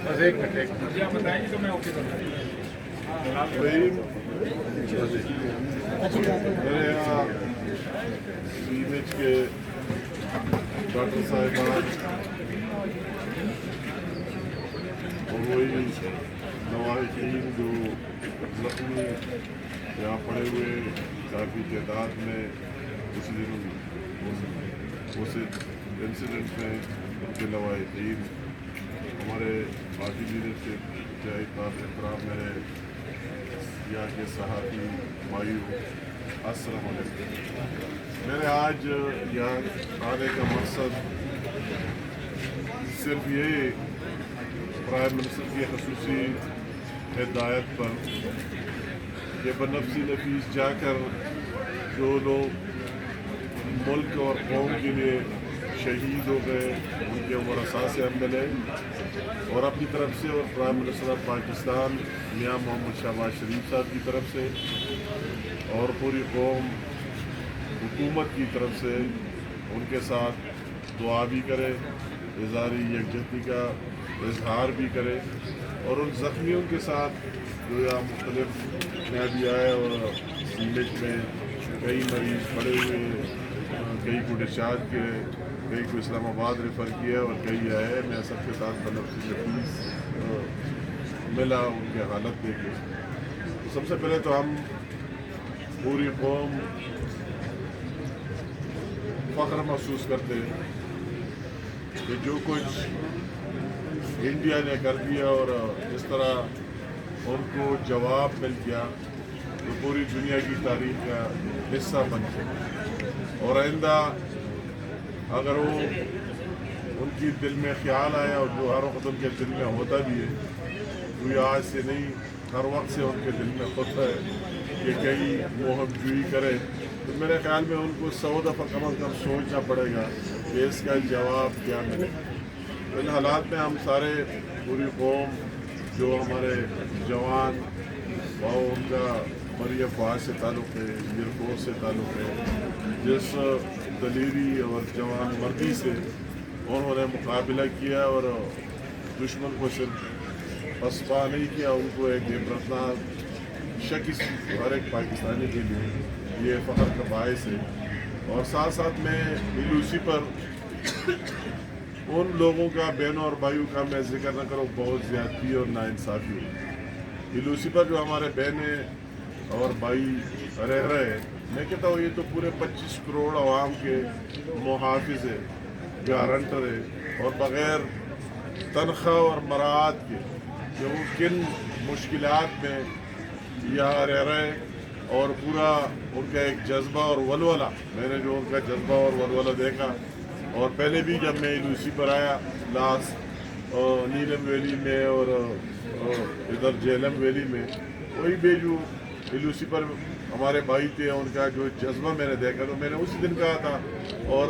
بتائیں گے تو میں اوکے کروں میرے یہاں ایمج کے ڈاکٹر صاحبان اور وہی نواحقین جو زخمی یہاں پڑے ہوئے کافی تعداد میں کچھ دن اس انسیڈنٹ میں ان کے لواحقین ہمارے پارٹی لیڈرشپ چاہے کافی احترام میرے یہاں کے صحافی بھائیوں السلام علیکم. میرے آج یہاں آنے کا مقصد صرف یہ پرائم منسٹر کی خصوصی ہدایت پر کہ بنفسی نفیس جا کر جو لوگ ملک اور قوم کے لیے شہید ہو گئے ان کے ورثاء سے ہم ملیں اور اپنی طرف سے اور پرائم منسٹر آف پاکستان میاں محمد شہباز شریف صاحب کی طرف سے اور پوری قوم حکومت کی طرف سے ان کے ساتھ دعا بھی کرے, اظہاری یکجہتی کا اظہار بھی کرے اور ان زخمیوں کے ساتھ جو یہاں مختلف میں بھی آئے اور سیمٹ میں کئی مریض پڑے ہوئے, کئی کو ڈسچارج کیے, کئی کو اسلام آباد ریفر کیا اور کئی آئے, میں سب کے ساتھ بنفسی نفیس ملا ان کے حالت دیکھے. سب سے پہلے تو ہم پوری قوم فخر محسوس کرتے ہیں کہ جو کچھ انڈیا نے کر دیا اور اس طرح ان کو جواب مل گیا تو پوری دنیا کی تاریخ کا حصہ بن گیا. اور آئندہ اگر وہ ان کی دل میں خیال آیا اور جو ہر وقت ان کے دل میں ہوتا بھی ہے تو یہ آج سے نہیں ہر وقت سے ان کے دل میں ہوتا ہے کہ کئی مہم جوئی کرے, تو میرے خیال میں ان کو 100 دفعہ کم از کم سوچنا پڑے گا کہ اس کا جواب کیا ملے. ان حالات میں ہم سارے پوری قوم جو ہمارے جوان اور ان کا مری افواج سے تعلق ہے, ایئر فورس سے تعلق ہے, جس دلیری اور جوان مردی سے انہوں نے مقابلہ کیا اور دشمن کو صرف پسپا نہیں کیا, ان کو ایک عبرتناک شکست ہر ایک پاکستانی کے لیے یہ فخر کا باعث ہے. اور ساتھ ساتھ میں ایلوسی پر ان لوگوں کا بہنوں اور بھائیوں کا میں ذکر نہ کروں بہت زیادتی اور ناانصافی ہوئی. ایلوسی پر جو ہمارے بہنیں اور بھائی رہ رہے ہیں, میں کہتا ہوں یہ تو پورے 25 کروڑ عوام کے محافظ ہے, گارنٹر ہے, اور بغیر تنخواہ اور مراعات کے کہ وہ کن مشکلات میں یہاں رہ رہے اور پورا ان کا ایک جذبہ اور ولولہ, میں نے جو ان کا جذبہ اور ولولہ دیکھا اور پہلے بھی جب میں ایلوسی پر آیا لاسٹ نیلم ویلی میں اور ادھر جہلم ویلی میں, وہی بیجو ایلوسی پر ہمارے بھائی تھے, ان کا جو جذبہ میں نے دیکھا تو میں نے اسی دن کہا تھا. اور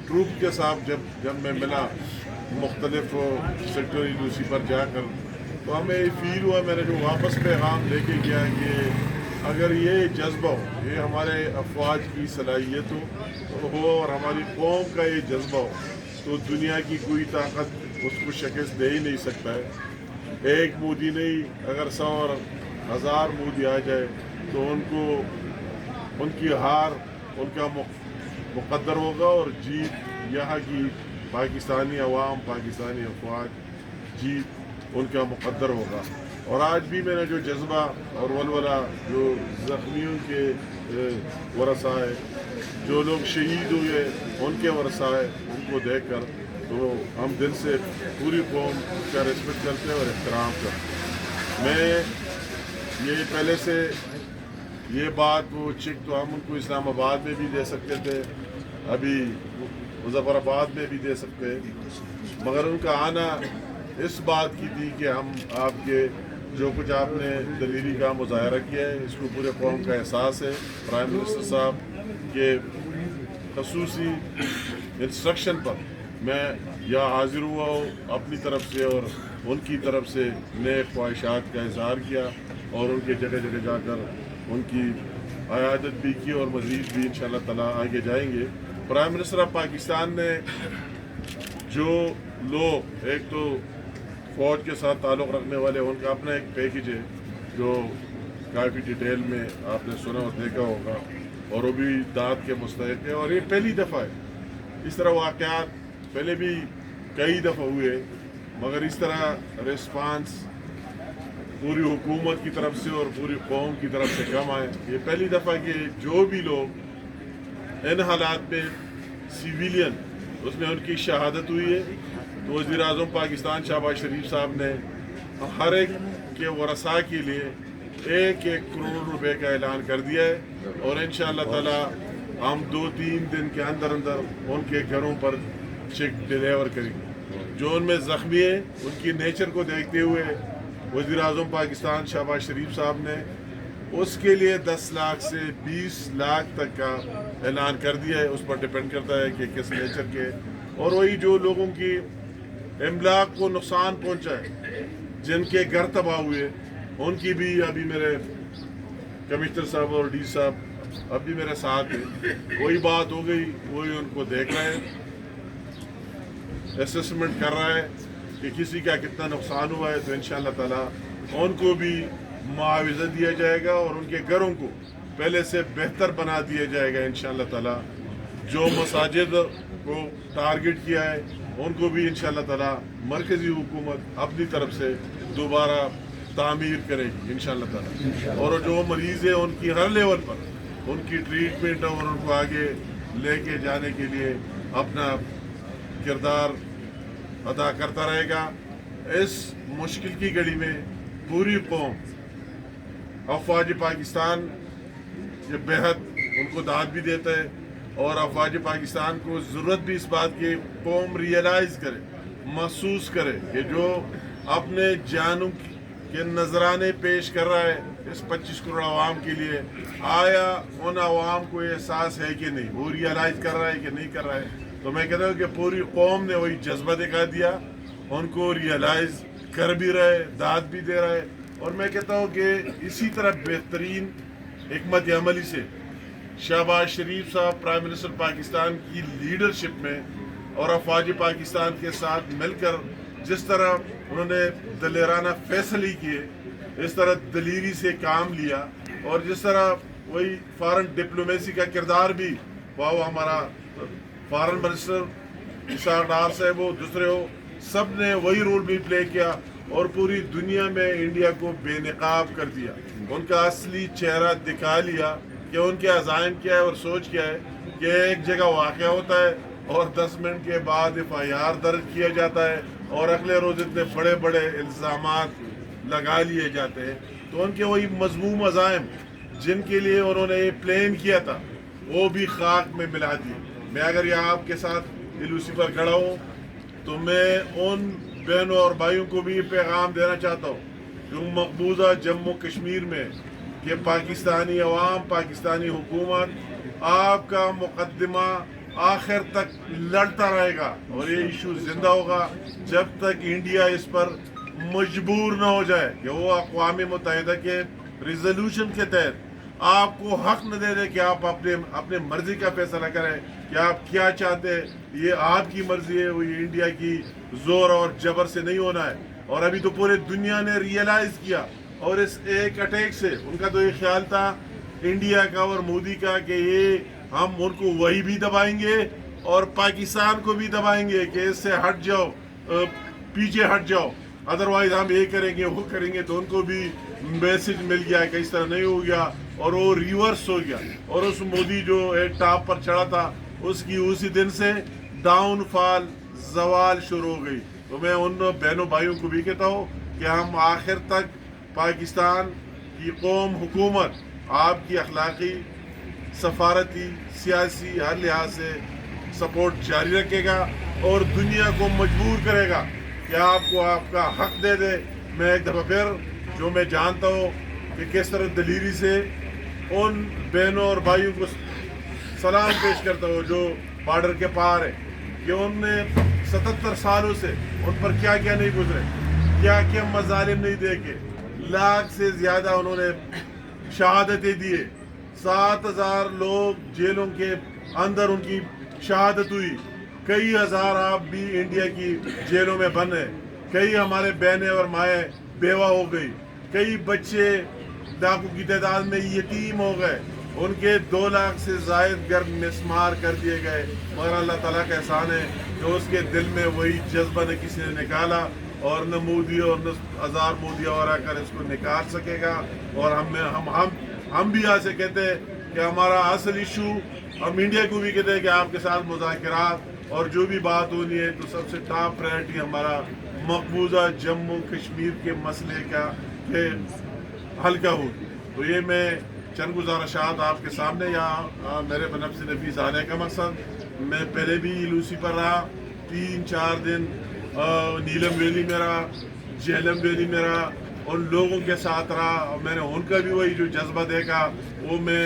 ٹروپ کے ساتھ جب میں ملا مختلف سیکٹر ایلوسی پر جا کر تو ہمیں یہ فیل ہوا, میں نے جو واپس پیغام لے کے گیا کہ اگر یہ جذبہ ہو, یہ ہمارے افواج کی صلاحیت ہو اور ہماری قوم کا یہ جذبہ ہو تو دنیا کی کوئی طاقت اس کو شکست دے ہی نہیں سکتا ہے. ایک مودی نہیں, اگر 100 اور 1000 مودی آ جائے تو ان کو ان کی ہار ان کا مقدر ہوگا اور جیت یہاں کی پاکستانی عوام, پاکستانی افواج جیت ان کا مقدر ہوگا. اور آج بھی میں نے جو جذبہ اور ولولہ جو زخمیوں کے ورثاء ہے, جو لوگ شہید ہوئے ان کے ورثاء ہے, ان کو دیکھ کر تو ہم دل سے پوری قوم کا ریسپیکٹ کرتے ہیں اور احترام کرتے ہیں. میں یہ پہلے سے یہ بات وہ چیک تو ہم ان کو اسلام آباد میں بھی دے سکتے تھے, ابھی مظفر آباد میں بھی دے سکتے ہیں, مگر ان کا آنا اس بات کی تھی کہ ہم آپ کے جو کچھ آپ نے دلیری کا مظاہرہ کیا ہے اس کو پورے قوم کا احساس ہے. پرائم منسٹر صاحب کے خصوصی انسٹرکشن پر میں یہاں حاضر ہوا ہوں اپنی طرف سے, اور ان کی طرف سے نیک خواہشات کا اظہار کیا اور ان کے جگہ جگہ جا کر ان کی عیادت بھی کی اور مزید بھی انشاءاللہ تعالیٰ آگے جائیں گے. پرائم منسٹر آف پاکستان نے جو لوگ ایک تو فوج کے ساتھ تعلق رکھنے والے ان کا اپنا ایک پیکج ہے جو کافی ڈیٹیل میں آپ نے سنا اور دیکھا ہوگا، اور وہ بھی داد کے مستحق ہے. اور یہ پہلی دفعہ ہے. اس طرح واقعات پہلے بھی کئی دفعہ ہوئے، مگر اس طرح رسپانس پوری حکومت کی طرف سے اور پوری قوم کی طرف سے کم آئے. یہ پہلی دفعہ کہ جو بھی لوگ ان حالات میں سیویلین اس میں ان کی شہادت ہوئی ہے، تو وزیر اعظم پاکستان شہباز شریف صاحب نے ہر ایک کے ورثاء کے لیے 1-1 کروڑ روپے کا اعلان کر دیا ہے. اور انشاءاللہ تعالی ہم 2-3 دن کے اندر اندر ان کے گھروں پر چیک ڈیلیور کریں گے. جو ان میں زخمی ہیں ان کی نیچر کو دیکھتے ہوئے وزیر اعظم پاکستان شہباز شریف صاحب نے اس کے لیے 10 لاکھ سے 20 لاکھ تک کا اعلان کر دیا ہے. اس پر ڈپینڈ کرتا ہے کہ کس نیچر کے. اور وہی جو لوگوں کی املاک کو نقصان پہنچا ہے، جن کے گھر تباہ ہوئے، ان کی بھی ابھی میرے کمشنر صاحب اور ڈی صاحب اب بھی میرے ساتھ ہیں. وہی بات ہو گئی، وہی ان کو دیکھ رہے ہیں، اسسمنٹ کر رہا ہے کہ کسی کا کتنا نقصان ہوا ہے. تو انشاءاللہ تعالی ان کو بھی معاوضہ دیا جائے گا اور ان کے گھروں کو پہلے سے بہتر بنا دیا جائے گا انشاءاللہ تعالی. جو مساجد کو ٹارگٹ کیا ہے ان کو بھی انشاءاللہ تعالی مرکزی حکومت اپنی طرف سے دوبارہ تعمیر کرے گی انشاءاللہ تعالی. اور جو مریض ہیں ان کی ہر لیول پر ان کی ٹریٹمنٹ اور ان کو آگے لے کے جانے کے لیے اپنا کردار ادا کرتا رہے گا. اس مشکل کی گھڑی میں پوری قوم افواج پاکستان یہ بہت ان کو داد بھی دیتا ہے. اور افواج پاکستان کو ضرورت بھی اس بات کی قوم ریئلائز کرے، محسوس کرے کہ جو اپنے جانوں کے نذرانے پیش کر رہا ہے اس 25 کروڑ عوام کے لیے، آیا ان عوام کو احساس ہے کہ نہیں، وہ ریئلائز کر رہا ہے کہ نہیں کر رہا ہے. تو میں کہتا ہوں کہ پوری قوم نے وہی جذبہ دکھا دیا، ان کو ریئلائز کر بھی رہے، داد بھی دے رہا ہے. اور میں کہتا ہوں کہ اسی طرح بہترین حکمت عملی سے شہباز شریف صاحب پرائم منسٹر پاکستان کی لیڈرشپ میں اور افواج پاکستان کے ساتھ مل کر جس طرح انہوں نے دلیرانہ فیصلے کیے، اس طرح دلیری سے کام لیا، اور جس طرح وہی فارن ڈپلومیسی کا کردار بھی ہمارا فارن منسٹر اسحاق ڈار صاحب ہو، دوسرے ہو، سب نے وہی رول بھی پلے کیا اور پوری دنیا میں انڈیا کو بے نقاب کر دیا. ان کا اصلی چہرہ دکھا لیا کہ ان کے عزائم کیا ہے اور سوچ کیا ہے. کہ ایک جگہ واقعہ ہوتا ہے اور 10 منٹ کے بعد FIR درج کیا جاتا ہے اور اگلے روز اتنے بڑے بڑے الزامات لگا لیے جاتے ہیں. تو ان کے وہی مذموم عزائم جن کے لیے انہوں نے یہ پلان کیا تھا وہ بھی خاک میں ملا دیے. میں اگر یہاں آپ کے ساتھ LOC پر کھڑا ہوں تو میں ان بہنوں اور بھائیوں کو بھی یہ پیغام دینا چاہتا ہوں جو مقبوضہ جموں کشمیر میں کہ پاکستانی عوام، پاکستانی حکومت آپ کا مقدمہ آخر تک لڑتا رہے گا اور یہ ایشو زندہ ہوگا جب تک انڈیا اس پر مجبور نہ ہو جائے کہ وہ اقوام متحدہ کے ریزولوشن کے تحت آپ کو حق نہ دے دے کہ آپ اپنے مرضی کا فیصلہ کریں کہ آپ کیا چاہتے ہیں. یہ آپ کی مرضی ہے، وہ انڈیا کی زور اور جبر سے نہیں ہونا ہے. اور ابھی تو پورے دنیا نے ریئلائز کیا، اور اس ایک اٹیک سے ان کا تو یہ خیال تھا انڈیا کا اور مودی کا کہ یہ ہم ان کو وہی بھی دبائیں گے اور پاکستان کو بھی دبائیں گے کہ اس سے ہٹ جاؤ، پیچھے ہٹ جاؤ، ادروائز ہم یہ کریں گے وہ کریں گے. تو ان کو بھی میسج مل گیا کہ اس طرح نہیں ہو گیا اور وہ ریورس ہو گیا. اور اس مودی جو ایک ٹاپ پر چڑھا تھا اس کی اسی دن سے ڈاؤن فال، زوال شروع ہو گئی. تو میں ان بہنوں بھائیوں کو بھی کہتا ہوں کہ ہم آخر تک پاکستان کی قوم، حکومت آپ کی اخلاقی، سفارتی، سیاسی ہر لحاظ سے سپورٹ جاری رکھے گا اور دنیا کو مجبور کرے گا کہ آپ کو آپ کا حق دے دے. میں ایک دفعہ پھر جو میں جانتا ہوں کہ کس طرح دلیری سے ان بہنوں اور بھائیوں کو سلام پیش کرتا ہوں جو بارڈر کے پار ہے کہ ان نے 77 سالوں سے ان پر کیا کیا نہیں گزرے، کیا کیا مظالم نہیں دیکھے. لاکھ سے زیادہ انہوں نے شہادتیں دیے. 7000 لوگ جیلوں کے اندر ان کی شہادت ہوئی. کئی ہزار آپ بھی انڈیا کی جیلوں میں بند ہیں. کئی ہمارے بہنیں اور مائیں بیوہ ہو گئی، کئی بچے لاکھوں کی تعداد میں یتیم ہو گئے، ان کے 2 لاکھ سے زائد گھر مسمار کر دیے گئے، مگر اللہ تعالیٰ کا احسان ہے کہ اس کے دل میں وہی جذبہ نہ کسی نے نکالا، اور نہ مودی اور نہ ہزار مودی اور آ کر اس کو نکال سکے گا۔ اور ہم بھی یہاں سے کہتے ہیں کہ ہمارا اصل ایشو، ہم انڈیا کو بھی کہتے ہیں کہ آپ کے ساتھ مذاکرات اور جو بھی بات ہونی ہے تو سب سے ٹاپ پرائرٹی ہمارا مقبوضہ جموں کشمیر کے مسئلے کا حل کا ہوگی۔ تو یہ میں چند گزارشات آپ کے سامنے یہاں میرے بنفس نفیس آنے کا مقصد، میں پہلے بھی لوسی پر رہا 3-4 دن، نیلم ویلی میں رہا، جہلم ویلی میں رہا، ان لوگوں کے ساتھ رہا، اور میں نے ان کا بھی وہی جو جذبہ دیکھا وہ میں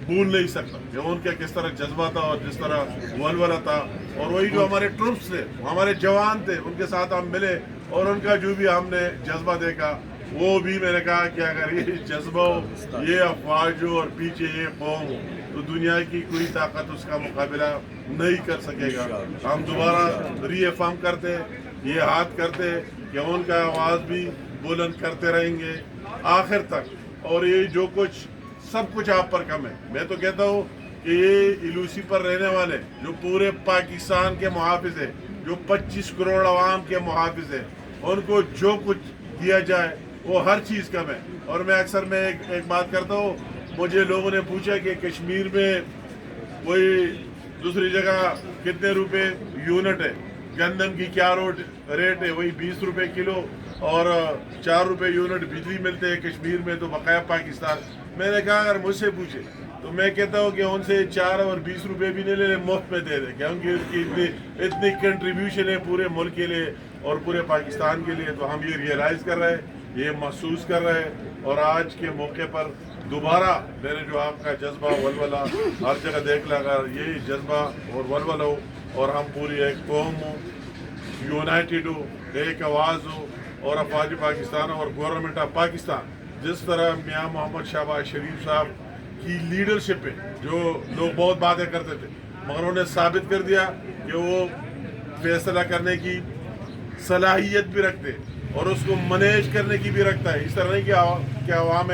بھول نہیں سکتا کہ ان کا کس طرح جذبہ تھا اور جس طرح ولولہ تھا، اور وہی جو ہمارے ٹروپس تھے، ہمارے جوان تھے، ان کے ساتھ ہم ملے اور ان کا جو بھی ہم نے جذبہ دیکھا، وہ بھی میں نے کہا کہ اگر یہ جذبہ ہو، یہ افواج ہو اور پیچھے یہ قوم ہو، تو دنیا کی کوئی طاقت اس کا مقابلہ نہیں کر سکے گا۔ ہم دوبارہ ری افرم کرتے، یہ ہاتھ کرتے کہ ان کا آواز بھی بلند کرتے رہیں گے آخر تک، اور یہ جو کچھ سب کچھ آپ پر کم ہے۔ میں تو کہتا ہوں کہ یہ ایلوسی پر رہنے والے جو پورے پاکستان کے محافظ ہیں، جو 25 کروڑ عوام کے محافظ ہیں، ان کو جو کچھ دیا جائے وہ ہر چیز کم ہے۔ اور میں اکثر ایک بات کرتا ہوں، مجھے لوگوں نے پوچھا کہ کشمیر میں کوئی دوسری جگہ کتنے روپے یونٹ ہے، گندم کی کیا ریٹ ہے، وہی 20 روپے کلو اور 4 روپے یونٹ بجلی ملتے ہیں کشمیر میں، تو بقایا پاکستان۔ میں نے کہا اگر مجھ سے پوچھے تو میں کہتا ہوں کہ ان سے 4 اور 20 روپے بھی نہیں لے، مفت میں دے دیں، کیونکہ اس کی اتنی کنٹریبیوشن ہے پورے ملک کے لیے اور پورے پاکستان کے لیے۔ تو ہم یہ ریئلائز کر رہے ہیں، یہ محسوس کر رہے ہیں، اور آج کے موقع پر دوبارہ میں نے جو آپ کا جذبہ ولولہ ہر جگہ دیکھ لگا، یہی جذبہ اور ولولہ ہو، اور ہم پوری ایک قوم ہو، یونائٹڈ ہو، ایک آواز ہو، اور افواج پاکستان اور گورنمنٹ آف پاکستان جس طرح میاں محمد شہباز شریف صاحب کی لیڈرشپ ہے، جو لوگ بہت باتیں کرتے تھے مگر انہوں نے ثابت کر دیا کہ وہ فیصلہ کرنے کی صلاحیت بھی رکھتے اور اس کو مینیج کرنے کی بھی رکھتا ہے۔ اس طرح نہیں کہ عوام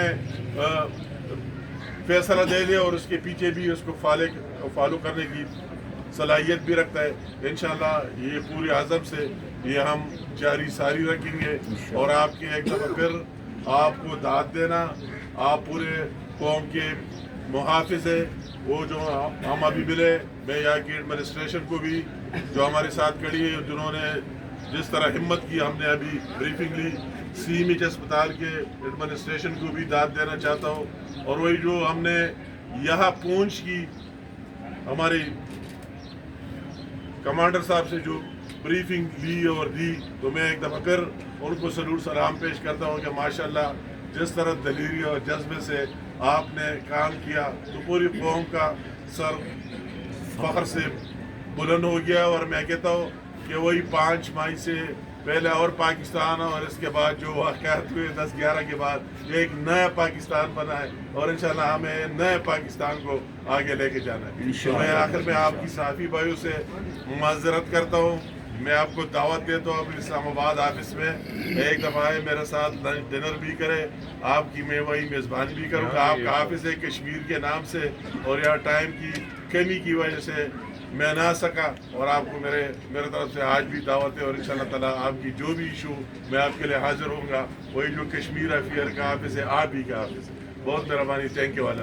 فیصلہ دے دے اور اس کے پیچھے بھی اس کو فالو کرنے کی صلاحیت بھی رکھتا ہے۔ انشاءاللہ یہ پورے عزم سے یہ ہم جاری ساری رکھیں گے، اور آپ کے ایک دفعہ پھر آپ کو داد دینا، آپ پورے قوم کے محافظ ہیں، وہ جو ہم ابھی ملے، میں یہاں کی ایڈمنسٹریشن کو بھی جو ہمارے ساتھ کھڑی ہے، جنہوں نے جس طرح ہمت کی، ہم نے ابھی بریفنگ لی، CMH اسپتال کے ایڈمنسٹریشن کو بھی داد دینا چاہتا ہوں، اور وہی جو ہم نے یہاں پونچھ کی ہماری کمانڈر صاحب سے جو بریفنگ لی اور دی، تو میں ایک دفعہ پھر ان کو سلوٹ سلام پیش کرتا ہوں کہ ماشاءاللہ جس طرح دلیری اور جذبے سے آپ نے کام کیا تو پوری قوم کا سر فخر سے بلند ہو گیا۔ اور میں کہتا ہوں کہ وہی 5 مئی سے پہلے اور پاکستان اور اس کے بعد جو واقعات ہوئے 10-11 کے بعد ایک نیا پاکستان بنا ہے، اور انشاءاللہ ہمیں نئے پاکستان کو آگے لے کے جانا ہے۔ تو میں آخر میں آپ کی صحافی بھائیوں سے معذرت کرتا ہوں، میں آپ کو دعوت دیتا ہوں اپنے اسلام آباد آفس میں ایک دفعہ آئے، میرے ساتھ لنچ ڈنر بھی کرے، آپ کی میں وہی میزبانی بھی کروں گا۔ آپ کا آفس ہے کشمیر کے نام سے، اور یہاں ٹائم کی کمی کی وجہ سے میں نہ سکا، اور آپ کو میرے طرف سے آج بھی دعوت ہے، اور انشاءاللہ تعالیٰ آپ کی جو بھی ایشو میں آپ کے لیے حاضر ہوں گا۔ وہی جو کشمیر افیئر کا آفس ہے، آپ ہی کا آفس ہے۔ بہت مہربانی، تھینک یو والا۔